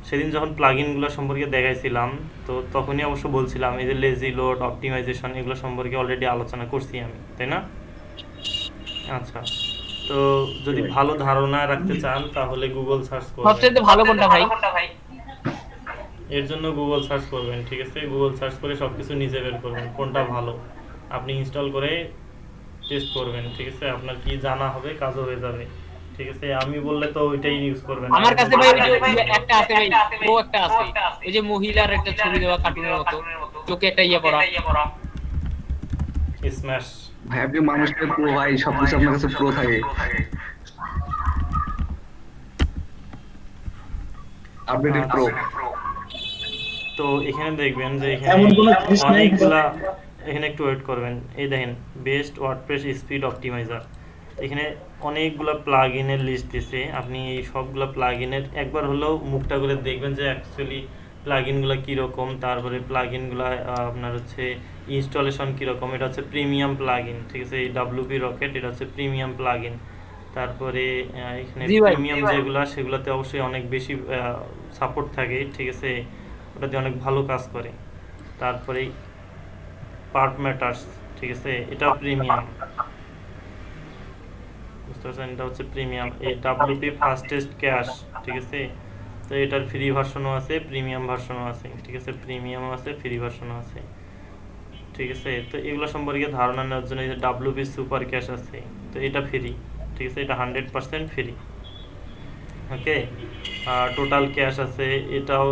সেদিন যখন প্লাগইনগুলো সম্পর্কে দেখাইছিলাম, তো তখনই অবশ্য বলছিলাম এই যে লেজি লোড, অপটিমাইজেশন, এগুলো সম্পর্কে অলরেডি আলোচনা করছি আমি, তাই না? আচ্ছা, তো যদি ভালো ধারণা রাখতে চান তাহলে গুগল সার্চ করবেন। সবচেয়ে ভালো কোনটা ভাই? এর জন্য গুগল সার্চ করবেন, ঠিক আছে। গুগল সার্চ করে সবকিছু নিজে বের করবেন কোনটা ভালো, আপনি ইনস্টল করে টেস্ট করবেন, ঠিক আছে। আপনার কি জানা হবে, কাজও হয়ে যাবে, ঠিক আছে। আমি বললে তো ওইটাই ইউজ করবেন। আমার কাছে ভাই ওই যে একটা আছে ভাই, ও একটা আছে, ওই যে মহিলার একটা ছবি দেওয়া কার্টুনের মতো, চোখে একটা ইয়ে পড়া, স্ম্যাশ। ভাই আপনি মানুষের প্রো ভাই, সবকিছু আপনার কাছে প্রো থাকে। Updated pro. তো এখানে দেখবেন যে এখানে এমন কোনো জিনিস নাই অনেকগুলা, এখানে একটু ওয়েট করবেন। এই দেখেন, বেস্ট ওয়ার্ডপ্রেস স্পিড অপটিমাইজার, এখানে অনেকগুলো প্লাগইনের লিস্ট দিছে। আপনি এই সবগুলো প্লাগইনের একবার হলেও মুখটা করে দেখবেন যে অ্যাকচুয়ালি প্লাগইনগুলো কীরকম, তারপরে প্লাগইনগুলো আপনার হচ্ছে ইনস্টলেশন কীরকম। এটা হচ্ছে প্রিমিয়াম প্লাগইন, ঠিক আছে। এই WP রকেট এটা হচ্ছে প্রিমিয়াম প্লাগইন। তারপরে এখানে জি ভাই। প্রিমিয়াম যেগুলো সেগুলোতে অবশ্যই অনেক বেশি সাপোর্ট থাকে, ঠিক আছে, ওটাতে অনেক ভালো কাজ করে। তারপরে পার্ট ম্যাটার্স, ঠিক আছে, এটাও প্রিমিয়াম, বুঝতে পারছেন, এটা হচ্ছে প্রিমিয়াম। এই WP ফাস্টেস্ট ক্যাশ, ঠিক আছে, তো এটার ফ্রি ভার্সনও আছে, প্রিমিয়াম ভার্সনও আছে, ঠিক আছে, প্রিমিয়ামও আছে, ফ্রি ভার্সনও আছে, ঠিক আছে। তো এগুলো সম্পর্কে ধারণা নেওয়ার জন্য এই যে WP সুপার ক্যাশ আছে, তো এটা ফ্রি, ঠিক আছে, এটা 100% ফ্রি, ওকে। টোটাল ক্যাশ আছে, এটাও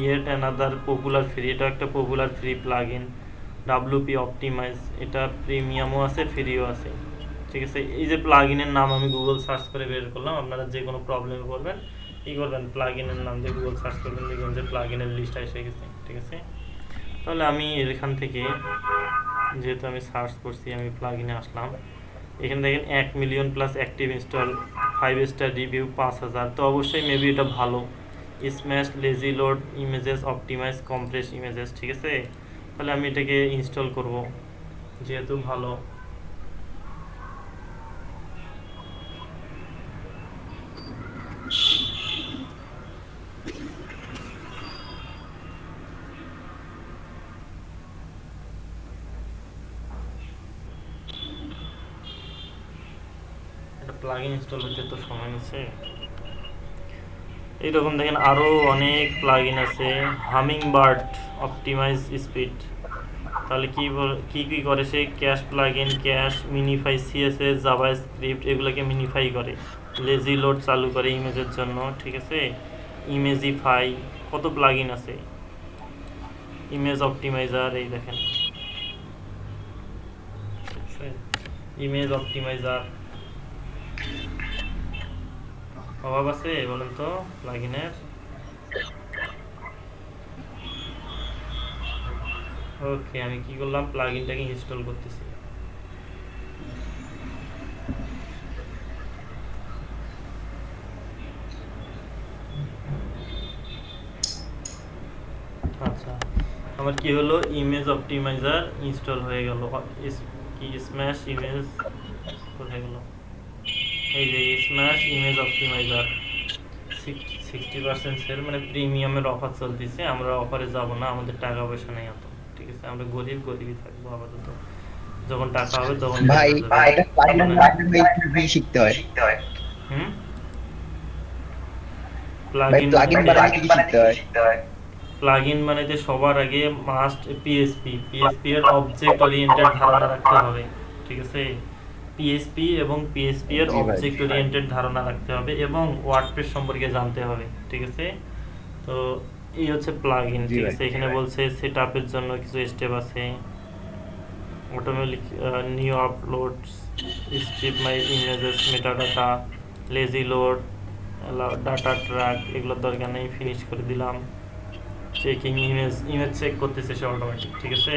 ইয়েট অ্যানাদার পপুলার ফ্রি, এটা একটা popular free plugin. WP Optimize, এটা প্রিমিয়ামও আছে, ফ্রিও আছে, ঠিক আছে। এই যে প্লাগইনের নাম আমি গুগল সার্চ করে বের করলাম, আপনারা যে কোনো প্রবলেমে পড়বেন কী করবেন, প্লাগইনের নাম দিয়ে গুগল সার্চ করবেন, দেখবেন যে প্লাগইনের লিস্ট এসে গেছে, ঠিক আছে। তাহলে আমি এখান থেকে যেহেতু আমি সার্চ করছি, আমি প্লাগইনে আসলাম, এখানে দেখেন 1 million plus active install, 5 star review 5000, তো অবশ্যই মেবি এটা ভালো। Smush lazy load images optimise compress images, ঠিক আছে। তাহলে আমি এটাকে ইনস্টল করব যেহেতু ভালো। প্লাগইন ইনস্টল হতে তো সময় নিচ্ছে। এইরকম দেখেন আরও অনেক প্লাগইন আছে। হামিং বার্ড অপটিমাইজ স্পিড, তাহলে কি করে সে, cache plugin, cache minify, CSS JavaScript এগুলোকে মিনিফাই করে, লেজি লোড চালু করে ইমেজের জন্য, ঠিক আছে। ইমেজিফাই, কত প্লাগইন আছে। ইমেজ অপটিমাইজার, এই দেখেন ইমেজ অপটিমাইজার, অভাব আছে বলেন তো প্লাগইনের? ওকে, আমি কি করলাম, প্লাগইনটাকে ইনস্টল করতেছি। আচ্ছা, আমার কি হলো, ইমেজ অপটিমাইজার ইনস্টল হয়ে গেল। কি স্ম্যাশ ইমেজ, কোথায় গেল, এই যে স্ম্যাশ ইমেজ অপটিমাইজার 60% সেল, মানে প্রিমিয়ামের অফার চলতেছে। আমরা অফারে যাব না, আমাদের টাকা পয়সা নেই এত, ঠিক আছে, আমরা গরিবই থাকবো আপাতত, যখন টাকা হবে তখন ভাই এটা প্লাগইন শিখতে হয়। হুম, প্লাগইন বানাতে কি শিখতে হয়? প্লাগইন বানাইতে সবার আগে মাস্ট PHP এর অবজেক্ট ওরিয়েন্টেড ধারণা রাখতে হবে, ঠিক আছে। PHP এবং PHP এর অবজেক্ট ওরিয়েন্টেড ধারণা রাখতে হবে এবং ওয়ার্ডপ্রেস সম্পর্কে জানতে হবে, ঠিক আছে। তো এই হচ্ছে প্লাগইন, ঠিক আছে। এখানে বলছে সেটআপের জন্য কিছু স্টেপ আছে, automatic new upload, strip my images, metadata, lazy load, data track, এগুলোর দরকার নেই, ফিনিশ করে দিলাম। চেকিং ইমেজ চেক করতেছে সে অটোমেটিক, ঠিক আছে।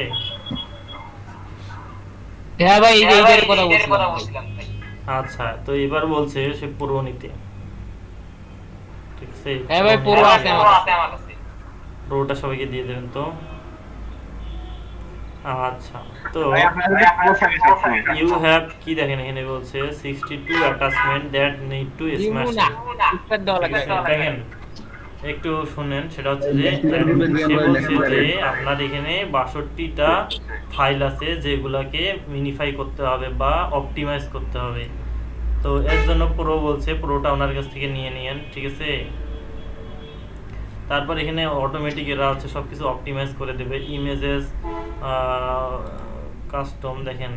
হ্যাঁ ভাই, এইটার কথা বলছিলাম। আচ্ছা, তো এবার বলছে সে প্রো নিতে, ঠিক আছে। হ্যাঁ ভাই, প্রো আছে আমার কাছে। প্রোটা সবাইকে দিয়ে দেবেন তো। আচ্ছা, তো ইউ হ্যাভ কি দেখেন এখানে বলছে 62 attachment that need to smash, দেখেন একটু শুনেন, সেটা হচ্ছে যে সে বলছে যে আপনার এখানে 62টা ফাইল আছে যেগুলাকে মিনিফাই করতে হবে বা অপটিমাইজ করতে হবে। তো এর জন্য প্রো বলছে প্রোটা ওনার কাছ থেকে নিয়ে নিয়েন, ঠিক আছে। তারপর এখানে অটোমেটিক এরা হচ্ছে সব কিছু অপটিমাইজ করে দেবে। ইমেজেস কাস্টম, দেখেন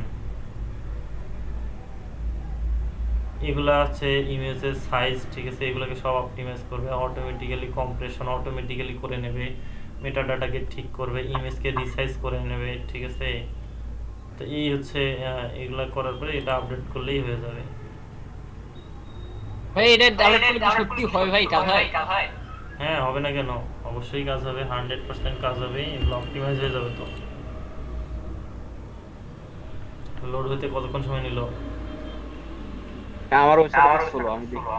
এগুলা আছে ইমেজের সাইজ, ঠিক আছে, এগুলোকে সব অপটিমাইজ করবে, অটোমেটিক্যালি কম্প্রেশন অটোমেটিক্যালি করে নেবে, মেটাডাটাকে ঠিক করবে, ইমেজকে রিসাইজ করে নেবে, ঠিক আছে। তো এই হচ্ছে এগুলা করার পরে এটা আপডেট করলেই হয়ে যাবে। ভাই এটা আপডেট করলে কি সত্যি হয় ভাই, কাজ হয়? হ্যাঁ, হবে না কেন, অবশ্যই কাজ হবে, 100% কাজ হবে, এগুলো অপটিমাইজ হয়ে যাবে। তো লোড হতে কতক্ষণ সময় নিল? আমার ওয়েবসাইট আসলো, আমি দেখি।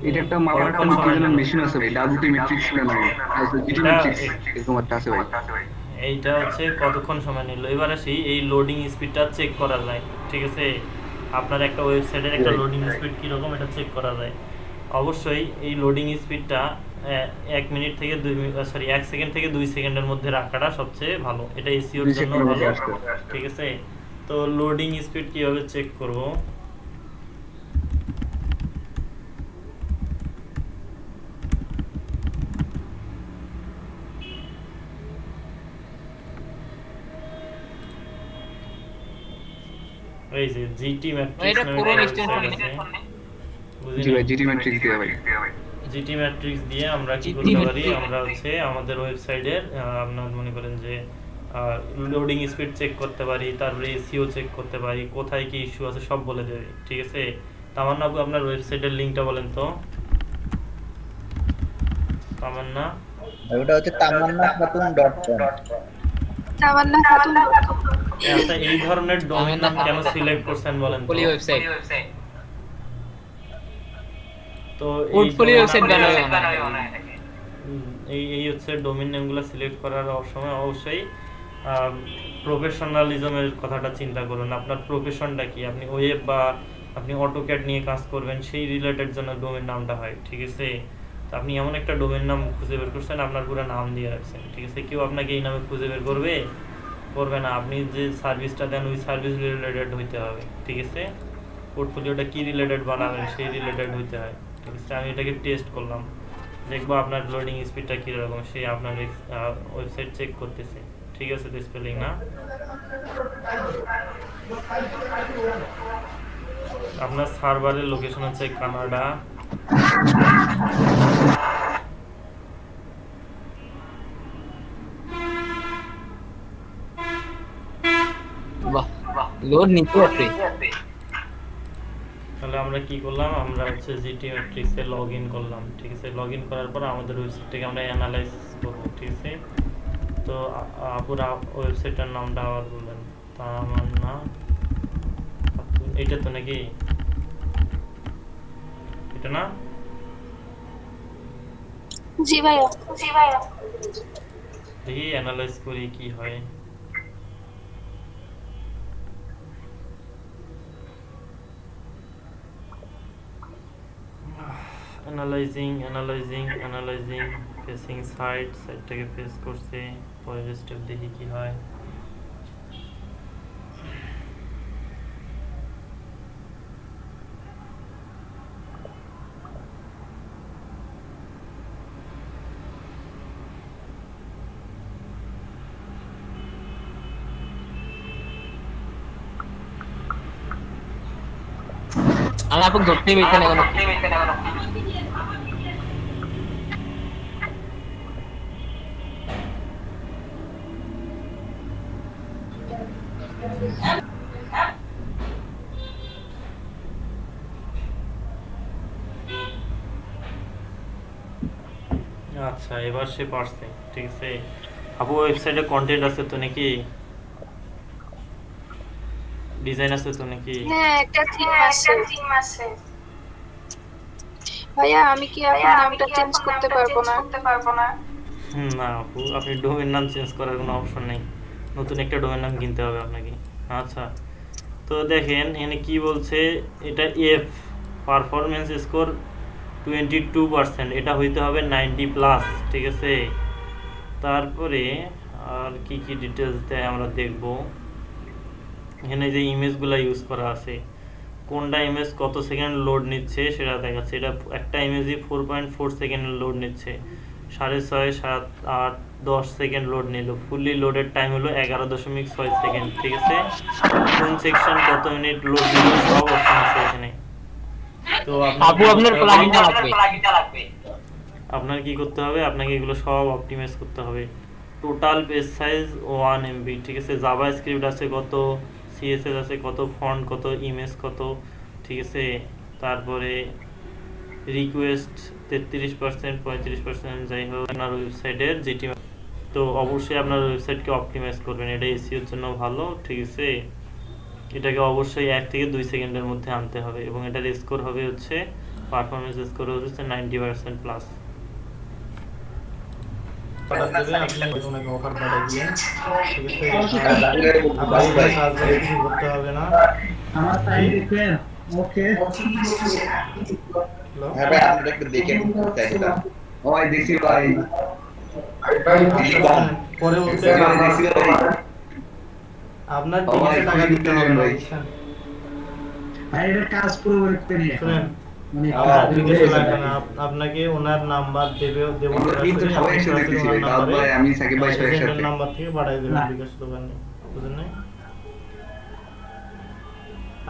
এটা একটা মামার একটা মেশিন আছে ভাই, ডাব্লিউটি ম্যাট্রিক্স নামে, জিটি ম্যাট্রিক্স এরকম একটা আছে ভাই। এইটা হচ্ছে কতক্ষণ সময় নিল। এবার আসি এই লোডিং স্পিডটা চেক করা যায়, ঠিক আছে? আপনার একটা ওয়েবসাইটের একটা লোডিং স্পিড কীরকম এটা চেক করা যায়। অবশ্যই এই লোডিং স্পিডটা 1 মিনিট থেকে 2 মিনিট, সরি 1 সেকেন্ড থেকে 2 সেকেন্ডের মধ্যে রাখাটা সবচেয়ে ভালো, এটা এসইওর জন্য ভালো, ঠিক আছে? তো লোডিং স্পিড কীভাবে চেক করব? এই যে জিটি ম্যাট্রিক্স এটা নামে পুরো একটা এক্সটেনশন website আছে, জি ভাই, জিটি ম্যাট্রিক্স দিয়ে ভাই। জিটি ম্যাট্রিক্স দিয়ে আমরা কি GT করতে পারি, matrix। আমরা হচ্ছে আমাদের ওয়েবসাইটের আপনার মনে করেন যে লোডিং স্পিড চেক করতে পারি, তারপরে এসইও চেক করতে পারি, কোথায় কি ইস্যু আছে সব বলে দেবে, ঠিক আছে? তামান্না আপু আপনার ওয়েবসাইটের লিংকটা বলেন তো। তামান্না, ওটা হচ্ছে tamannahatun.com। আচ্ছা এই ধরনের ডোমেইন নাম কেন সিলেক্ট করছেন বলেন তো? পোর্টফোলিও ওয়েবসাইট, তো পোর্টফোলিও ওয়েবসাইট বানায় এই হচ্ছে ডোমেইন নেমগুলো সিলেক্ট করার সময় অবশ্যই প্রফেশনালিজমের কথাটা চিন্তা করুন। আপনার প্রফেশনটা কি, আপনি ওয়েব বা আপনি অটোক্যাড নিয়ে কাজ করবেন, সেই রিলেটেড জন্য ডোমেইন নামটা হয়, ঠিক আছে? তো আপনি এমন একটা ডোমেইন নাম খুঁজে বের করছেন, আপনার পুরো নাম দিয়ে রাখছেন, ঠিক আছে? কেউ আপনাকে এই নামে খুঁজে বের করবে না। আপনি যে সার্ভিসটা দেন ওই সার্ভিস রিলেটেড হইতে হবে, ঠিক আছে? পোর্টফোলিওটা কি রিলেটেড বানাবেন সেই রিলেটেড হইতে হয়, ঠিক আছে? আমি এটাকে টেস্ট করলাম, দেখবো আপনার লোডিং স্পিডটা কীরকম, সে আপনার ওয়েবসাইট চেক করতেছে, ঠিক আছে? তো স্পেলিং না, আপনার সার্ভারের লোকেশন হচ্ছে কানাডা, বাহ লোড নিতে হবে। তাহলে আমরা কি করলাম, আমরা হচ্ছে জিটি ম্যাট্রিক্সে লগ ইন করলাম, ঠিক আছে? লগ ইন করার পর আমাদের ওয়েবসাইটটাকে আমরা অ্যানালাইজ করবো, ঠিক আছে? তো পুরো ওয়েবসাইটের নামটা আবার বললেন, তামান্না খাতুন, এইটা তো নাকি, এটা না? জি ভাইয়া। দেখি অ্যানালাইজ করি কি হয়। অ্যানালাইজিং ফেসিং সাইটটাকে ফেস করছে, পরের স্টেপ দেখি কি হয়। আমি আপু ধরতেই পেয়েছেন এখন। আচ্ছা এবার সে পারছে, ঠিক আছে? আপু ওয়েবসাইটে কন্টেন্ট আছে তো নাকি, ডিজাইন আছে তো নাকি? হ্যাঁ একটা থিম আছে। ভাইয়া আমি কি এখন নামটা চেঞ্জ করতে পারবো না? না আপু, আপনি ডোমেন নাম চেঞ্জ করার কোনো অপশন নেই, নতুন একটা ডোমেন নাম কিনতে হবে আপনাকে। আচ্ছা তো দেখেন এখানে কি বলছে, এটা এফ পারফরমেন্স স্কোর 22%, এটা হইতে হবে 90+, ঠিক আছে? তারপরে আর কি কি ডিটেলস দেয় আমরা দেখব। এখানে যে ইমেজগুলো ইউজ করা আছে, কোনটা ইমেজ কত সেকেন্ড লোড নিচ্ছে সেটা দেখাচ্ছে। এটা একটা ইমেজই 4.4 সেকেন্ড লোড নিচ্ছে, 6.5, 7, 8, 10 সেকেন্ড লোড নিল। ফুললি লোডের টাইম হলো 11.6 সেকেন্ড, ঠিক আছে? কোন সেকশন কত মিনিট লোড নিল সব অপশন আছে এখানে। তো আপু আপনার প্লাগইনটা লাগবে। আপনার কি করতে হবে, আপনাকে এগুলো সব অপটিমাইজ করতে হবে। টোটাল পেজ সাইজ 1 MB, ঠিক আছে? জাভাস্ক্রিপ্ট আছে কত, সিএসএস আছে কত, ফন্ট কত, ইমেজ কত, ঠিক আছে? তারপরে রিকোয়েস্ট 33%, 35%, যাই হোক আপনার ওয়েবসাইটের যেটি। তো অবশ্যই আপনার ওয়েবসাইটকে অপটিমাইজ করবেন, এটা এসইওর জন্য ভালো, ঠিক আছে? এটাকে অবশ্যই 1 থেকে 2 সেকেন্ডের মধ্যে আনতে হবে এবং এটার স্কোর হবে হচ্ছে পারফরমেন্স স্কোর হচ্ছে 90% প্লাস। অর্ডার দেবে, আপনি ওনাকে অফার পাঠিয়ে দিলেন, ঠিক আছে? জাকিরের বলছি, আপনার বাস ভাই কাজ বাজ কিছু করতে হবে না। আমার টাইম দেখবেন। ওকে হ্যালো, হ্যাঁ ভাই আপনি একটু দেখেন চাইটা ও ভাই দেখছি ভাই, দিলীপন পরে বলতে দেখছি ভাই, দেখছি ভাই। আপনার ও ভাই, টিকিটে টাকা দিতে হবে না, ভাই। বুঝছেন? ভাই এটা কাজ পুরো করে নিয়ে শুনেন, মানে আমার কিছু লাগবে না, আপনাকে ওনার নাম্বার দেবো আমরা কিন্তু সবাই একসাথে দেখতেছি ভাই, দাউদ ভাই, আমি সাকিব ভাই সবাই একসাথে। নাম্বার থেকে পাঠিয়ে দেবেন বিকাশ দোকানে, বুঝলেন না?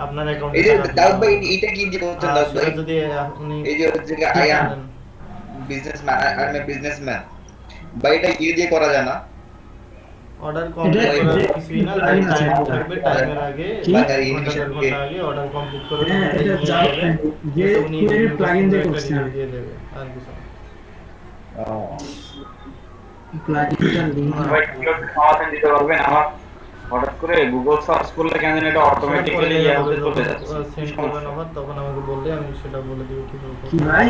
আপনার অ্যাকাউন্টে এই যে দাউদ ভাই এটা কি দিয়ে করছেন দাউদ ভাই? যদি উনি এই যে হচ্ছে I am businessman, I M a businessman, ভাই এটা দিয়ে করা যায় না? অর্ডার কমপ্লিট করার কিছুই না, টাইম থাকবে, টাইমের আগে বাজার ঘন্টা দেড় ঘন্টা আগে অর্ডার কমপ্লিট করে হ্যাঁ, এটা যে query plugin দিয়ে করছি আমি। দিয়ে দেবে, আর কিছু না। প্লাগইনটা লিংক সমাধান দিতে পারবেন? আমার হঠাৎ করে গুগল সার্চ করলে কেন জানি এটা অটোমেটিক্যালি ইয়াহুতে চলে যাচ্ছে। সেন্ড করবেন আবার, তখন আমাকে বললে আমি সেটা বলে দিব কি কি ভাই?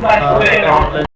করব।